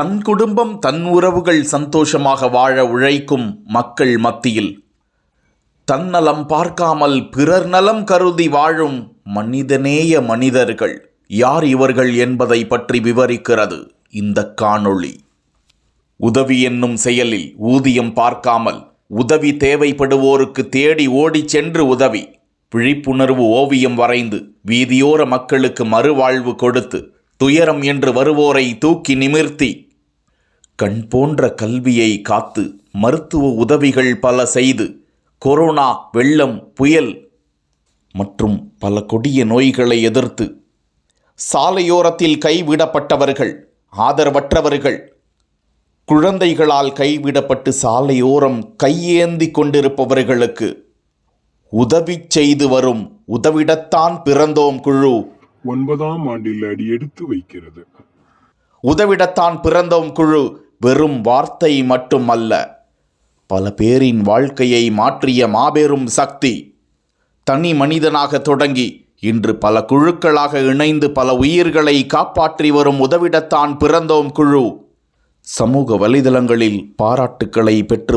தன் குடும்பம் தன் உறவுகள் சந்தோஷமாக வாழ உழைக்கும் மக்கள் மத்தியில் தன்னலம் பார்க்காமல் பிறர் நலம் கருதி வாழும் மனிதநேய மனிதர்கள் யார் இவர்கள் என்பதை பற்றி விவரிக்கிறது இந்த காணொளி. உதவி என்னும் செயலில் ஊதியம் பார்க்காமல் உதவி தேவைப்படுவோருக்கு தேடி ஓடிச் சென்று உதவி, விழிப்புணர்வு ஓவியம் வரைந்து வீதியோர மக்களுக்கு மறுவாழ்வு கொடுத்து, துயரம் என்று வருவோரை தூக்கி நிமிர்த்தி, கண் போன்ற கல்வியை காத்து மருத்துவ உதவிகள் பல செய்து, கொரோனா, வெள்ளம், புயல் மற்றும் பல கொடிய நோய்களை எதிர்த்து சாலையோரத்தில் கைவிடப்பட்டவர்கள், ஆதரவற்றவர்கள், குழந்தைகளால் கைவிடப்பட்டு சாலையோரம் கையேந்தி கொண்டிருப்பவர்களுக்கு உதவி செய்து வரும் உதவிடத்தான் பிறந்தோம் குழு 9ஆம் ஆண்டில் அடியெடுத்து வைக்கிறது. உதவிடத்தான் பிறந்தோம் குழு வெறும் வார்த்தை மட்டுமல்ல, பல பேரின் வாழ்க்கையை மாற்றிய மாபெரும் சக்தி. தனி மனிதனாக தொடங்கி இன்று பல குழுக்களாக இணைந்து பல உயிர்களை காப்பாற்றி வரும் உதவிடத்தான் பிறந்தோம் குழு சமூக வலைதளங்களில் பாராட்டுக்களை பெற்று